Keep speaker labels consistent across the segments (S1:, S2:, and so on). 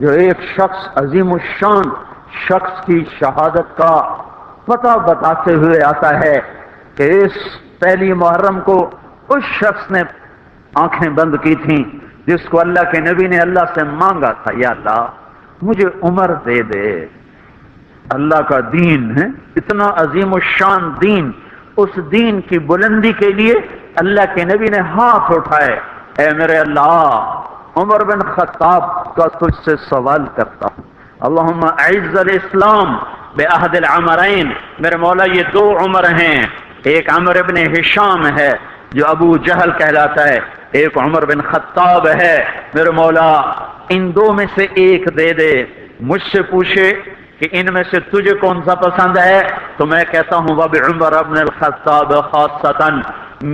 S1: جو ایک شخص عظیم الشان شخص کی شہادت کا پتہ بتاتے ہوئے آتا ہے کہ اس پہلی محرم کو اس شخص نے آنکھیں بند کی تھیں جس کو اللہ کے نبی نے اللہ سے مانگا تھا، یا اللہ مجھے عمر دے دے۔ اللہ کا دین ہے اتنا عظیم الشان دین، اس دین کی بلندی کے لیے اللہ کے نبی نے ہاتھ اٹھائے، اے میرے اللہ عمر بن خطاب کا تجھ سے سوال کرتا ہوں، اللہم اعز الاسلام بعہد العمرین، میرے مولا یہ دو عمر ہیں، ایک عمر بن ہشام ہے جو ابو جہل کہلاتا ہے، ایک عمر بن خطاب ہے، میرے مولا ان دو میں سے ایک دے دے۔ مجھ سے پوچھے کہ ان میں سے تجھے کون سا پسند ہے تو میں کہتا ہوں وبعمر بن الخطاب خاصتاً،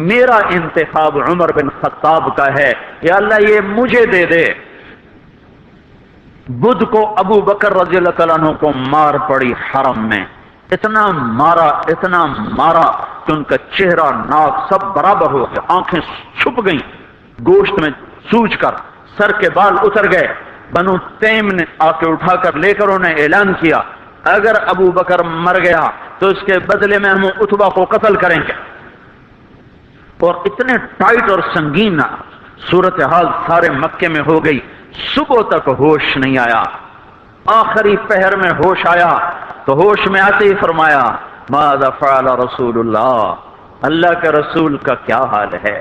S1: میرا انتخاب عمر بن خطاب کا ہے، یا اللہ یہ مجھے دے دے۔ بدھ کو ابو بکر رضی اللہ تعالیٰ عنہ کو مار پڑی حرم میں، اتنا مارا کہ ان کا چہرہ ناک سب برابر ہو گیا، آنکھیں چھپ گئیں گوشت میں سوج کر، سر کے بال اتر گئے۔ بنو تیم نے آ کے اٹھا کر لے کر انہیں اعلان کیا اگر ابو بکر مر گیا تو اس کے بدلے میں ہم عتبہ کو قتل کریں گے، اور اتنے ٹائٹ اور سنگین صورتحال سارے مکے میں ہو گئی، صبح تک ہوش نہیں آیا، آخری پہر میں ہوش آیا تو ہوش میں آتے ہی فرمایا ماذا فعل رسول اللہ، اللہ کے رسول کا کیا حال ہے۔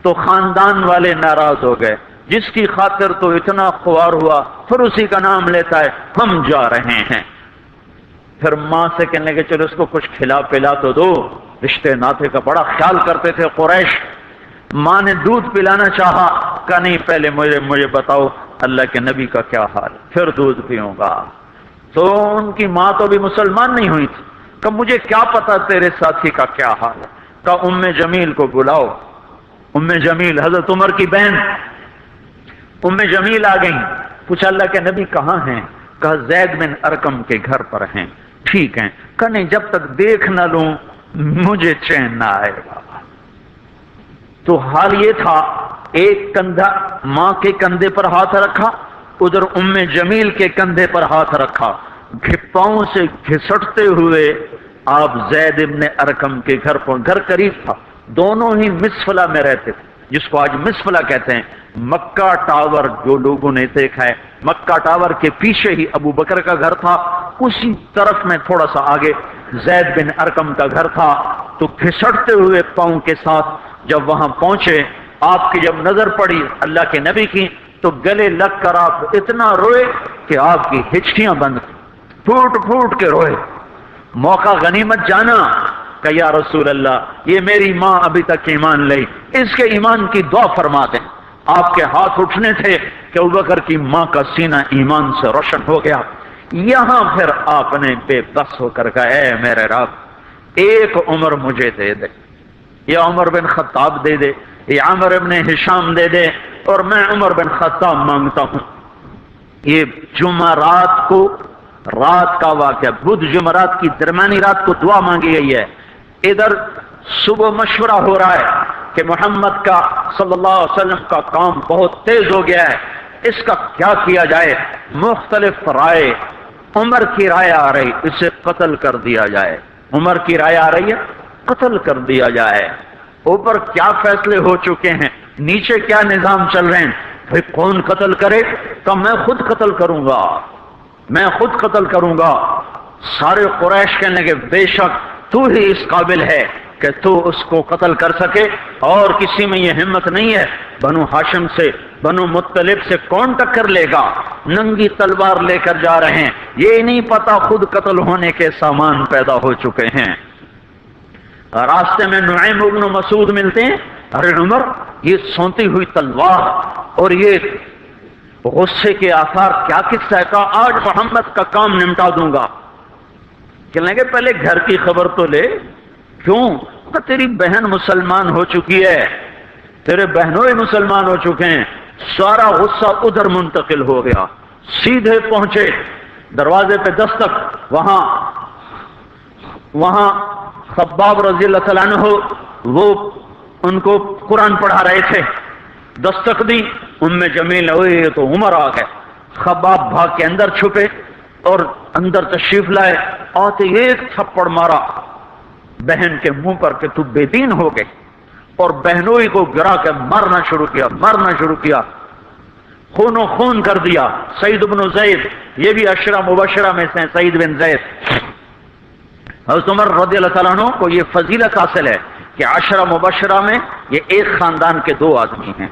S1: تو خاندان والے ناراض ہو گئے، جس کی خاطر تو اتنا خوار ہوا پھر اسی کا نام لیتا ہے، ہم جا رہے ہیں۔ پھر ماں سے کہنے لگے چلو اس کو کچھ کھلا پلا تو دو، رشتے ناطے کا بڑا خیال کرتے تھے قریش۔ ماں نے دودھ پلانا چاہا، کہا نہیں پہلے مجھے بتاؤ اللہ کے نبی کا کیا حال، پھر دودھ پیوں گا۔ تو ان کی ماں تو بھی مسلمان نہیں ہوئی تھی، کہ مجھے کیا پتا تیرے ساتھی کا کیا حال ہے۔ کہا ام جمیل کو بلاؤ۔ ام جمیل حضرت عمر کی بہن ام جمیل آ گئیں، پوچھا اللہ کے نبی کہاں ہیں؟ کہا زید بن ارقم کے گھر پر ہیں۔ ٹھیک ہیں؟ کہا نہیں جب تک دیکھ نہ لوں مجھے چین نہ آئے گا۔ تو حال یہ تھا، ایک کندھا ماں کے کندھے پر ہاتھ رکھا، ادھر ام جمیل کے کندھے پر ہاتھ رکھا، پاؤں سے گھسٹتے ہوئے آپ زید بن ارقم کے گھر پر، گھر قریب تھا، دونوں ہی مسفلہ میں رہتے تھے، جس کو آج مسفلہ کہتے ہیں۔ مکہ ٹاور جو لوگوں نے دیکھا ہے، مکہ ٹاور کے پیچھے ہی ابو بکر کا گھر تھا، اسی طرف میں تھوڑا سا آگے زید بن ارقم کا گھر تھا۔ تو گھسٹتے ہوئے پاؤں کے ساتھ جب وہاں پہنچے، آپ کی جب نظر پڑی اللہ کے نبی کی تو گلے لگ کر آپ اتنا روئے کہ آپ کی ہچکیاں بند، پھوٹ پھوٹ کے روئے۔ موقع غنیمت جانا کہ یا رسول اللہ یہ میری ماں ابھی تک ایمان لئی، اس کے ایمان کی دعا فرما دیں۔ آپ کے ہاتھ اٹھنے تھے کہ ابوبکر کی ماں کا سینہ ایمان سے روشن ہو گیا۔ یہاں پھر آپ نے بے بس ہو کر کہا اے میرے رب ایک عمر مجھے دے دے، یا عمر بن خطاب دے دے، یا عمر بن ہشام دے دے، اور میں عمر بن خطاب مانگتا ہوں۔ یہ جمعرات کو رات کا واقعہ، بدھ جمعرات کی درمیانی رات کو دعا مانگی گئی ہے۔ ادھر صبح مشورہ ہو رہا ہے کہ محمد کا صلی اللہ علیہ وسلم کا کام بہت تیز ہو گیا ہے، اس کا کیا کیا جائے؟ مختلف رائے، عمر کی رائے آ رہی اسے قتل کر دیا جائے، عمر کی رائے آ رہی ہے قتل کر دیا جائے۔ اوپر کیا فیصلے ہو چکے ہیں، نیچے کیا نظام چل رہے ہیں، بھئی کون قتل کرے؟ تو میں خود قتل کروں گا، میں خود قتل کروں گا۔ سارے قریش کہنے لگے بے شک تو ہی اس قابل ہے کہ تو اس کو قتل کر سکے، اور کسی میں یہ ہمت نہیں ہے۔ بنو ہاشم سے، بنو مطلب سے کون ٹکر لے گا؟ ننگی تلوار لے کر جا رہے ہیں، یہ نہیں پتا خود قتل ہونے کے سامان پیدا ہو چکے ہیں۔ راستے میں نعیم بن مسعود ملتے ہیں، ارے عمر یہ سونتی ہوئی تلوار اور یہ غصے کے آثار کیا قصہ ہے؟ کہا آج محمد کا کام نمٹا دوں گا۔ کہنے لگے پہلے گھر کی خبر تو لے، کیوں؟ کہ تیری بہن مسلمان ہو چکی ہے، تیرے بہنوں ہی مسلمان ہو چکے ہیں۔ سارا غصہ ادھر منتقل ہو گیا، سیدھے پہنچے دروازے پہ دستک، وہاں خباب رضی اللہ تعالیٰ عنہ وہ ان کو قرآن پڑھا رہے تھے، دستک دی، ام جمیل ہوئی تو عمر آ گئے، خباب بھاگ کے اندر چھپے اور اندر تشریف لائے، آتے ایک تھپڑ مارا بہن کے منہ پر کہ تو بے دین ہو گئی، اور بہنوئی کو گرا کے مارنا شروع کیا، خون و خون کر دیا۔ سعید بن زید، یہ بھی عشرہ مبشرہ میں سے ہیں، سعید بن زید۔ حضرت عمر رضی اللہ تعالیٰ عنہ کو یہ فضیلت حاصل ہے کہ عشرہ مبشرہ میں یہ ایک خاندان کے دو آدمی ہیں،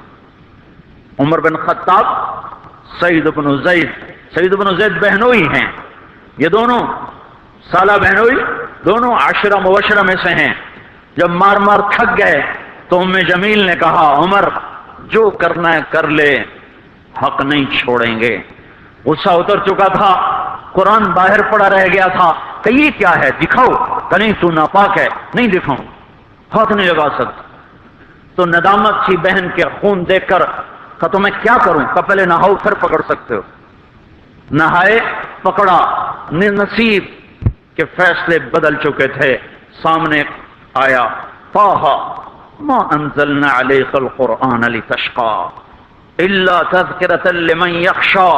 S1: عمر بن خطاب، سعید بن زید۔ سعید بن زید بہنوئی ہیں، یہ دونوں سالہ بہنوئی، دونوں عشرہ مبشرہ میں سے ہیں۔ جب مار مار تھک گئے تو ام جمیل نے کہا عمر جو کرنا ہے کر لے، حق نہیں چھوڑیں گے۔ غصہ اتر چکا تھا، قرآن باہر پڑا رہ گیا تھا کہ یہ کیا ہے، دکھاؤ کہ نہیں تو ناپاک ہے، نہیں دکھاؤں، ہاتھ نہیں لگا سکتا۔ تو ندامت سی بہن کے خون دیکھ کر کہ تو میں کیا کروں، کہ پہلے نہاؤ پھر پکڑ سکتے ہو۔ نہائے، پکڑا، نصیب کے فیصلے بدل چکے تھے۔ سامنے آیا طٰہ ما انزلنا علیک القرآن لتشقى الا تذکرۃ لمن یخشى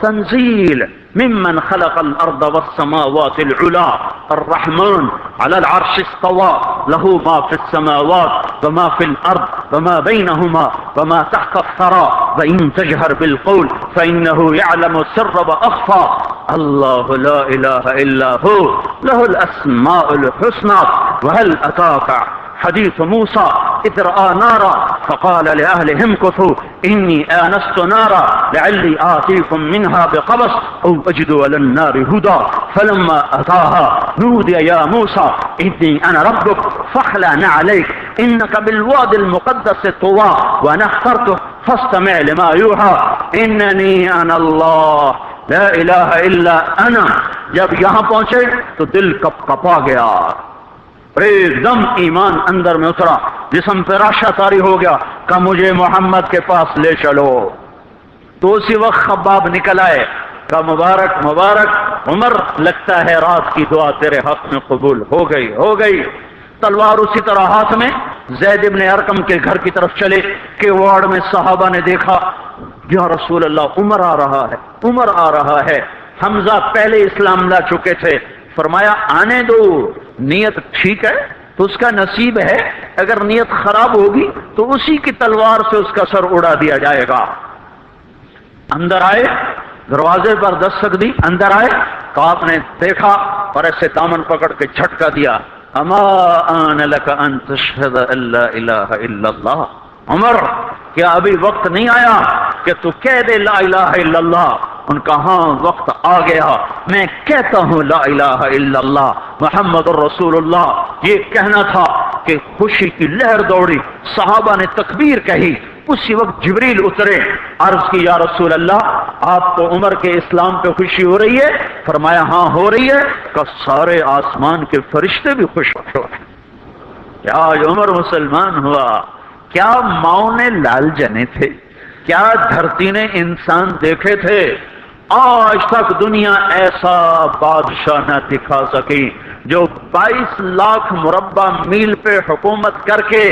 S1: تنزیل ممن خلق الارض والسماوات العلی الرحمن على العرش استوى له ما في السماوات وما في الارض وما بينهما وما تحت الثرى وان تجهر بالقول فانه يعلم السر واخفى الله لا اله الا هو له الاسماء الحسنى وهل اتاك حديث موسى إذ رأى نارا فقال لأهلهم امكثوا إني آنست نارا لعلي آتيكم منها بقبس أو أجد على النار هدى فلما أتاها نودي يا موسى إني أنا ربك فاخلع نعليك إنك بالوادي المقدس طوى وأنا اخترتك فاستمع لما يوحى إنني أنا الله لا إله إلا أنا۔ جب یہاں پہنچے تو دل کپ کپا گیا، ایک دم ایمان اندر میں اترا، جسم پہ راشا طاری ہو گیا کہ مجھے محمد کے پاس لے چلو۔ تو اسی وقت خباب نکل آئے کہ مبارک مبارک عمر، لگتا ہے رات کی دعا تیرے حق میں قبول ہو گئی۔ تلوار اسی طرح ہاتھ میں زید ابن ارقم کے گھر کی طرف چلے کہ وارڈ میں صحابہ نے دیکھا یا رسول اللہ عمر آ رہا ہے۔ حمزہ پہلے اسلام لا چکے تھے، فرمایا آنے دو، نیت ٹھیک ہے تو اس کا نصیب ہے، اگر نیت خراب ہوگی تو اسی کی تلوار سے اس کا سر اڑا دیا جائے گا۔ اندر آئے، دروازے پر دستک دی، اندر آئے تو آپ نے دیکھا اور ایسے دامن پکڑ کے جھٹکا دیا، اما آن لک ان تشہد ان لا الہ الا اللہ، عمر کیا ابھی وقت نہیں آیا کہ تو کہہ دے لا الہ الا اللہ؟ ان کا ہاں وقت آ گیا، میں کہتا ہوں لا الہ الا اللہ محمد الرسول اللہ۔ یہ کہنا تھا کہ خوشی کی لہر دوڑی، صحابہ نے تکبیر کہی، اسی وقت جبریل اترے، عرض کی یا رسول اللہ آپ کو عمر کے اسلام پہ خوشی ہو رہی ہے؟ فرمایا ہاں ہو رہی ہے، کہ سارے آسمان کے فرشتے بھی خوش ہو رہے۔ آج عمر مسلمان ہوا، کیا ماؤں نے لال جنے تھے، کیا دھرتی نے انسان دیکھے تھے؟ آج تک دنیا ایسا بادشاہ نہ دکھا سکی جو 22 لاکھ مربع میل پہ حکومت کر کے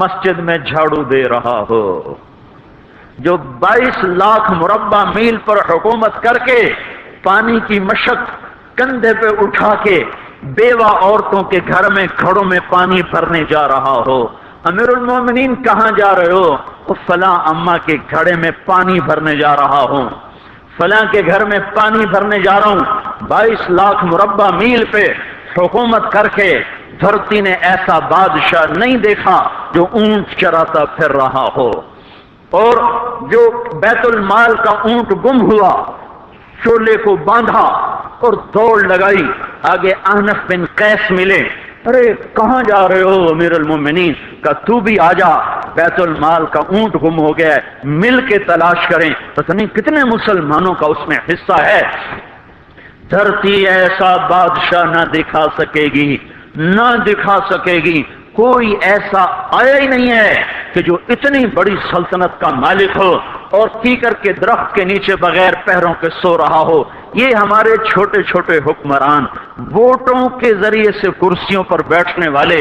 S1: مسجد میں جھاڑو دے رہا ہو، جو 22 لاکھ مربع میل پر حکومت کر کے پانی کی مشق کندھے پہ اٹھا کے بیوہ عورتوں کے گھر میں گھڑوں میں پانی بھرنے جا رہا ہو۔ امیر المومنین کہاں جا رہے ہو؟ فلاں اماں کے گھڑے میں پانی بھرنے جا رہا ہوں، فلاں کے گھر میں پانی بھرنے جا رہا ہوں۔ 22 لاکھ مربع میل پہ حکومت کر کے دھرتی نے ایسا بادشاہ نہیں دیکھا جو اونٹ چراتا پھر رہا ہو، اور جو بیت المال کا اونٹ گم ہوا، چولے کو باندھا اور دوڑ لگائی، آگے احنف بن قیس ملے، ارے کہاں جا رہے ہو امیر المومنین؟ کہ تو بھی آجا، بیت المال کا اونٹ گم ہو گیا ہے، مل کے تلاش کریں۔ پتہ نہیں کتنے مسلمانوں کا اس میں حصہ ہے۔ دھرتی ایسا بادشاہ نہ دکھا سکے گی، کوئی ایسا آیا ہی نہیں ہے کہ جو اتنی بڑی سلطنت کا مالک ہو اور کیکر کے درخت کے نیچے بغیر پیروں کے سو رہا ہو۔ یہ ہمارے چھوٹے چھوٹے حکمران، ووٹوں کے ذریعے سے کرسیوں پر بیٹھنے والے،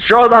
S1: 14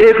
S1: 1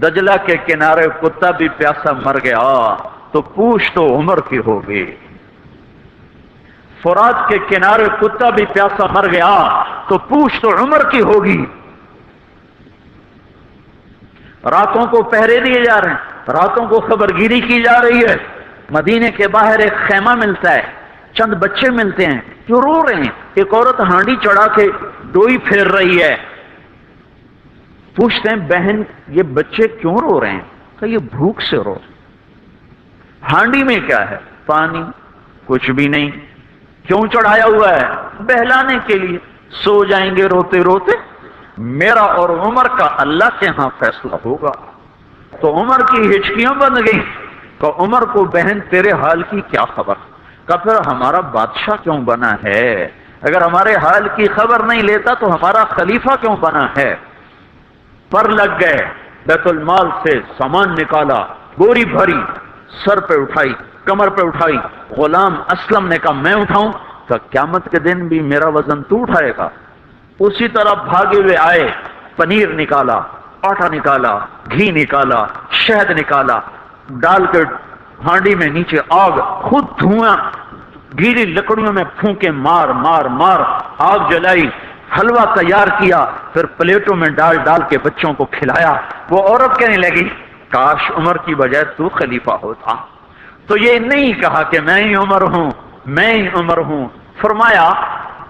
S1: دجلہ کے کنارے کتا بھی پیاسا مر گیا تو پوچھ تو عمر کی ہوگی، فرات کے کنارے کتا بھی پیاسا مر گیا تو پوچھ تو عمر کی ہوگی۔ راتوں کو پہرے دیے جا رہے ہیں، راتوں کو خبرگیری کی جا رہی ہے، مدینے کے باہر ایک خیمہ ملتا ہے، چند بچے ملتے ہیں جو رو رہے ہیں، ایک عورت ہانڈی چڑھا کے ڈوئی پھیر رہی ہے، پوچھتے ہیں بہن یہ بچے کیوں رو رہے ہیں؟ کہ یہ بھوک سے رو، ہانڈی میں کیا ہے؟ پانی، کچھ بھی نہیں، کیوں چڑھایا ہوا ہے؟ بہلانے کے لیے، سو جائیں گے روتے روتے، میرا اور عمر کا اللہ کے ہاں فیصلہ ہوگا۔ تو عمر کی ہچکیاں بند گئی کہ عمر کو بہن تیرے حال کی کیا خبر؟ کہ پھر ہمارا بادشاہ کیوں بنا ہے؟ اگر ہمارے حال کی خبر نہیں لیتا تو ہمارا خلیفہ کیوں بنا ہے؟ پر لگ گئے، بیت المال سے سامان نکالا، بوری بھری، سر پہ اٹھائی، کمر پہ اٹھائی، غلام اسلم نے کہا میں اٹھاؤں؟ کہ قیامت کے دن بھی میرا وزن تو اٹھائے گا؟ اسی طرح بھاگے ہوئے آئے، پنیر نکالا، آٹا نکالا، گھی نکالا، شہد نکالا، ڈال کے ہانڈی میں نیچے آگ، خود دھواں، گیلی لکڑیوں میں پھونکے مار مار مار آگ جلائی، حلوہ تیار کیا، پھر پلیٹوں میں ڈال ڈال کے بچوں کو کھلایا۔ وہ عورت کہنے لگی کاش عمر کی بجائے تو خلیفہ ہوتا۔ تو یہ نہیں کہا کہ میں ہی عمر ہوں، میں ہی عمر ہوں، فرمایا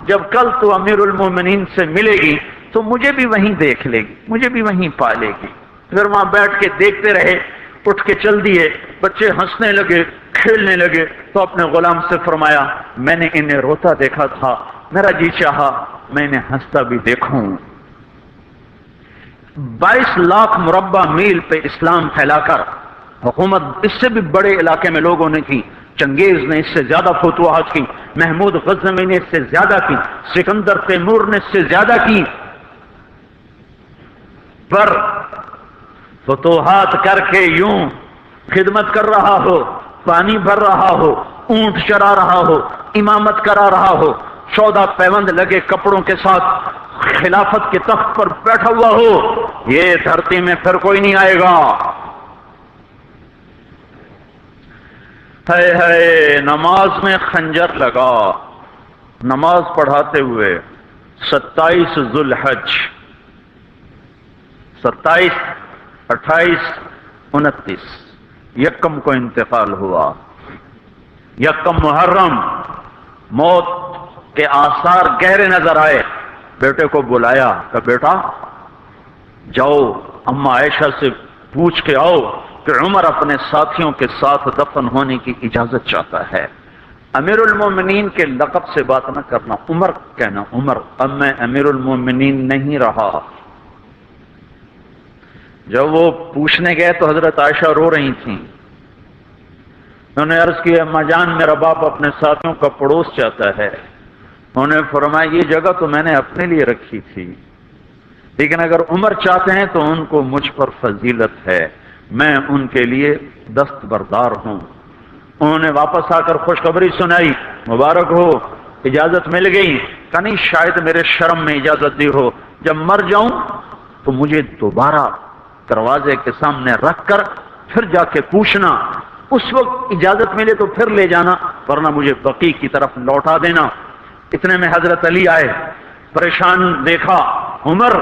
S1: جب کل تو امیر المومنین سے ملے گی تو مجھے بھی وہیں دیکھ لے گی، مجھے بھی وہیں پالے گی۔ پھر وہاں بیٹھ کے دیکھتے رہے، اٹھ کے چل دیے، بچے ہنسنے لگے، کھیلنے لگے، تو اپنے غلام سے فرمایا میں نے انہیں روتا دیکھا تھا، میرا جی چاہا میں انہیں ہنستا بھی دیکھوں۔ 22 لاکھ مربع میل پہ اسلام پھیلا کر حکومت اس سے بھی بڑے علاقے میں لوگوں نے کی، چنگیز نے اس سے زیادہ فتوحات کی، محمود غزنوی نے اس سے زیادہ کی، سکندر تیمور نے اس سے زیادہ کی، پر فتوحات کر کے یوں خدمت کر رہا ہو، پانی بھر رہا ہو، اونٹ چرا رہا ہو، امامت کرا رہا ہو، 14 پیوند لگے کپڑوں کے ساتھ خلافت کے تخت پر بیٹھا ہوا ہو، یہ دھرتی میں پھر کوئی نہیں آئے گا۔ ہے نماز میں خنجر لگا، نماز پڑھاتے ہوئے 27 ذوالحج، 27، 28، 29 یکم کو انتقال ہوا۔ یکم محرم موت کے آثار گہرے نظر آئے، بیٹے کو بلایا کہ بیٹا جاؤ اما عائشہ سے پوچھ کے آؤ کہ عمر اپنے ساتھیوں کے ساتھ دفن ہونے کی اجازت چاہتا ہے۔ امیر المومنین کے لقب سے بات نہ کرنا، عمر کہنا، عمر، اب میں امیر المومنین نہیں رہا۔ جب وہ پوچھنے گئے تو حضرت عائشہ رو رہی تھیں، انہوں نے عرض کی اما جان میرا باپ اپنے ساتھیوں کا پڑوس چاہتا ہے۔ انہوں نے فرمایا یہ جگہ تو میں نے اپنے لیے رکھی تھی، لیکن اگر عمر چاہتے ہیں تو ان کو مجھ پر فضیلت ہے، میں ان کے لیے دستبردار ہوں۔ انہوں نے واپس آ کر خوشخبری سنائی، مبارک ہو اجازت مل گئی۔ کہ نہیں شاید میرے شرم میں اجازت دی ہو، جب مر جاؤں تو مجھے دوبارہ دروازے کے سامنے رکھ کر پھر جا کے پوچھنا، اس وقت اجازت ملے تو پھر لے جانا، ورنہ مجھے بقیع کی طرف لوٹا دینا۔ اتنے میں حضرت علی آئے، پریشان دیکھا، عمر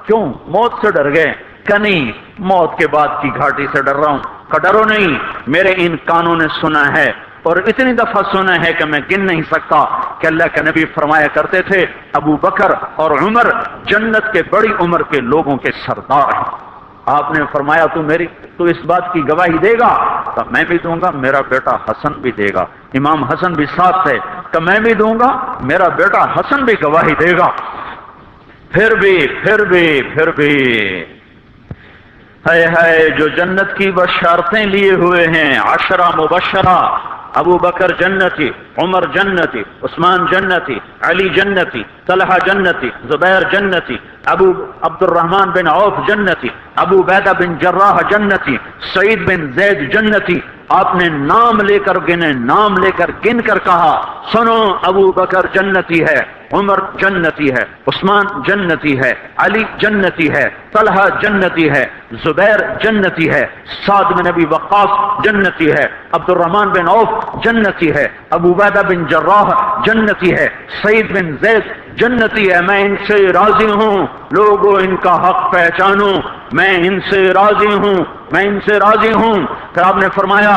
S1: کیوں موت سے ڈر گئے؟ کہ نہیں موت کے بعد کی گھاٹی سے ڈر رہا ہوں۔ کہ ڈرو نہیں، میرے ان کانوں نے سنا ہے اور اتنی دفعہ سنا ہے کہ میں گن نہیں سکتا کہ اللہ کے نبی فرمایا کرتے تھے ابو بکر اور عمر جنت کے بڑی عمر کے لوگوں کے سردار ہیں۔ آپ نے فرمایا تو اس بات کی گواہی دے گا؟ تو میں بھی دوں گا، میرا بیٹا حسن بھی دے گا۔ امام حسن بھی ساتھ تھے، تو میں بھی دوں گا، میرا بیٹا حسن بھی گواہی دے گا۔ پھر بھی ہے جو جنت کی بشارتیں لیے ہوئے ہیں، 10 مبشرہ، ابو بکر جنتی، عمر جنتی، عثمان جنتی، علی جنتی، طلحہ جنتی، زبیر جنتی، ابو عبد الرحمن بن عوف جنتی، ابو عبیدہ بن جراح جنتی، سعید بن زید جنتی۔ آپ نے نام لے کر گنے، نام لے کر گن کر کہا سنو ابو بکر جنتی ہے، عمر جنتی ہے، عثمان جنتی ہے، علی جنتی ہے، طلحہ جنتی ہے، زبیر جنتی ہے، سعد بن ابی وقاص جنتی ہے، عبد الرحمن بن عوف جنتی ہے، ابو عبیدہ بن جراح جنتی ہے، سعید بن زید جنتی ہے۔ میں ان سے راضی ہوں، لوگوں ان کا حق پہچانو، میں ان سے راضی ہوں، میں ان سے راضی ہوں۔ پھر آپ نے فرمایا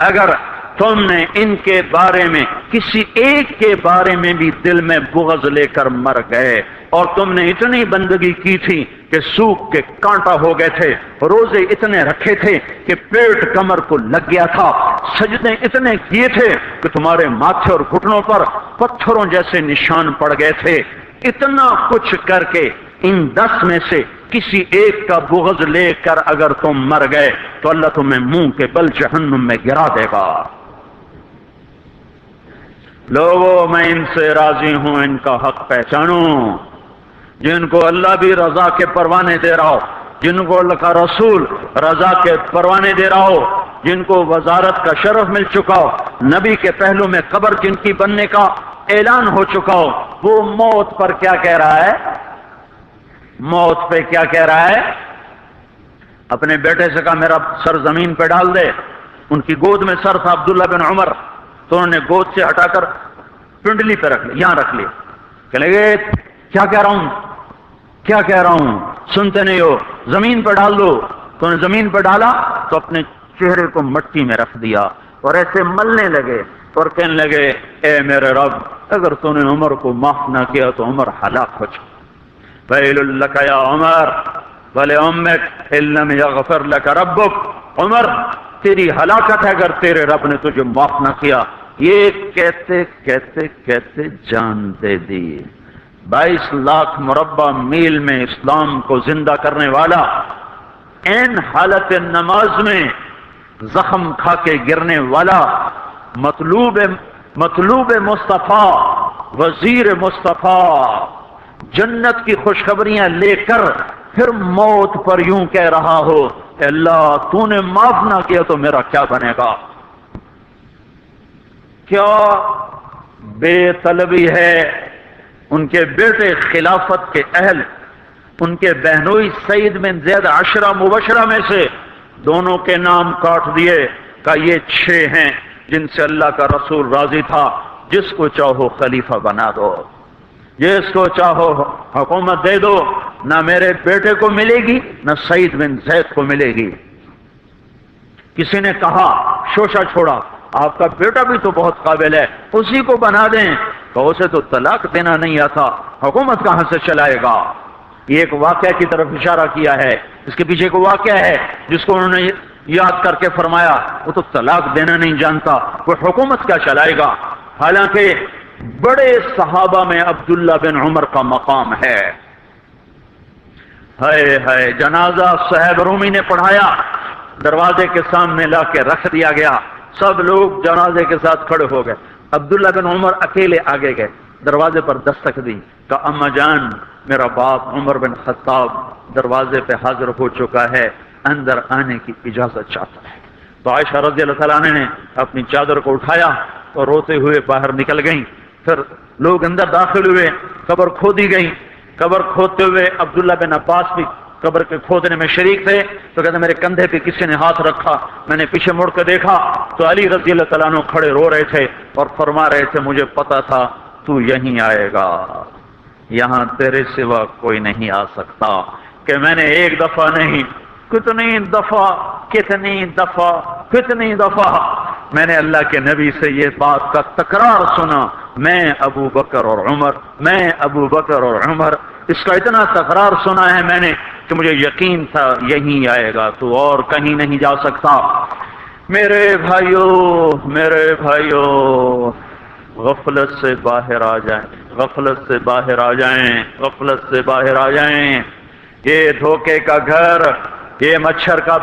S1: اگر تم نے ان کے بارے میں کسی ایک کے بارے میں بھی دل میں بغض لے کر مر گئے، اور تم نے اتنی بندگی کی تھی کہ سوکھ کے کانٹا ہو گئے تھے، روزے اتنے رکھے تھے کہ پیٹ کمر کو لگ گیا تھا، سجدے اتنے کیے تھے کہ تمہارے ماتھے اور گھٹنوں پر پتھروں جیسے نشان پڑ گئے تھے، اتنا کچھ کر کے ان 10 میں سے کسی ایک کا بغض لے کر اگر تم مر گئے تو اللہ تمہیں منہ کے بل جہنم میں گرا دے گا۔ لوگوں میں ان سے راضی ہوں، ان کا حق پہچانو، جن کو اللہ بھی رضا کے پروانے دے رہا ہو، جن کو اللہ کا رسول رضا کے پروانے دے رہا ہو، جن کو وزارت کا شرف مل چکا ہو، نبی کے پہلو میں قبر جن کی بننے کا اعلان ہو چکا ہو، وہ موت پر کیا کہہ رہا ہے؟ موت پہ کیا کہہ رہا ہے؟ اپنے بیٹے سے کہا میرا سر زمین پہ ڈال دے۔ ان کی گود میں سر تھا عبداللہ بن عمر، تو انہوں نے گود سے ہٹا کر پنڈلی پہ رکھ لیا، یہاں رکھ لیا، کہ لگے کیا کہہ رہا ہوں، کیا کہہ رہا ہوں، سنتے نہیں ہو، زمین پہ ڈال دو۔ تو انہیں زمین پہ ڈالا تو اپنے چہرے کو مٹی میں رکھ دیا اور ایسے ملنے لگے اور کہنے لگے اے میرے رب، اگر تو نے عمر کو معاف نہ کیا تو عمر ہلاک ہو جائے۔ ویل لک یا عمر ولامک ان لم یغفر لک ربک، عمر تیری ہلاکت ہے اگر تیرے رب نے تجھے معاف نہ کیا۔ یہ کہتے کہتے کہتے جان دے دی۔ 22 لاکھ مربع میل میں اسلام کو زندہ کرنے والا این حالت نماز میں زخم کھا کے گرنے والا، مطلوب مصطفیٰ، وزیر مصطفیٰ، جنت کی خوشخبریاں لے کر پھر موت پر یوں کہہ رہا ہو کہ اللہ تو نے معاف نہ کیا تو میرا کیا بنے گا۔ کیا بے طلبی ہے۔ ان کے بیٹے خلافت کے اہل، ان کے بہنوئی سعید بن زید 10 مبشرہ میں سے دونوں کے نام کاٹ دیے، کہ یہ 6 ہیں جن سے اللہ کا رسول راضی تھا، جس کو چاہو خلیفہ بنا دو، جس کو چاہو حکومت دے دو، نہ میرے بیٹے کو ملے گی نہ سعید بن زید کو ملے گی۔ کسی نے کہا شوشہ چھوڑا، آپ کا بیٹا بھی تو بہت قابل ہے، اسی کو بنا دیں، تو اسے تو طلاق دینا نہیں آتا، حکومت کہاں سے چلائے گا۔ یہ ایک واقعہ کی طرف اشارہ کیا ہے، اس کے پیچھے کو واقعہ ہے جس کو انہوں نے یاد کر کے فرمایا وہ تو طلاق دینا نہیں جانتا، وہ حکومت کیا چلائے گا۔ حالانکہ بڑے صحابہ میں عبداللہ بن عمر کا مقام ہے۔ ہے جنازہ صہیب رومی نے پڑھایا، دروازے کے سامنے لا کے رکھ دیا گیا، سب لوگ جنازے کے ساتھ کھڑے ہو گئے، عبداللہ بن عمر اکیلے آگے گئے، دروازے پر دستک دی، کہ اما جان میرا باپ عمر بن خطاب دروازے پہ حاضر ہو چکا ہے، اندر آنے کی اجازت چاہتا ہے۔ تو عائشہ رضی اللہ تعالیٰ عنہ نے اپنی چادر کو اٹھایا اور روتے ہوئے باہر نکل گئیں۔ پھر لوگ اندر داخل ہوئے، قبر کھودی گئی، قبر کھودتے ہوئے عبداللہ بن عباس بھی قبر کے کھودنے میں شریک تھے، تو کہتے میرے کندھے پہ کسی نے ہاتھ رکھا، میں نے پیچھے مڑ کے دیکھا تو علی رضی اللہ تعالیٰ عنہ کھڑے رو رہے تھے اور فرما رہے تھے مجھے پتا تھا تو یہیں آئے گا، یہاں تیرے سوا کوئی نہیں آ سکتا۔ کہ میں نے ایک دفعہ نہیں، کتنی دفعہ میں نے اللہ کے نبی سے یہ بات کا تکرار سنا، میں ابو بکر اور عمر، اس کا اتنا تکرار سنا ہے میں نے کہ مجھے یقین تھا یہیں آئے گا، تو اور کہیں نہیں جا سکتا۔ میرے بھائیو غفلت سے باہر آ جائیں، غفلت سے باہر آ جائیں۔ یہ دھوکے کا گھر، یہ مچھر کا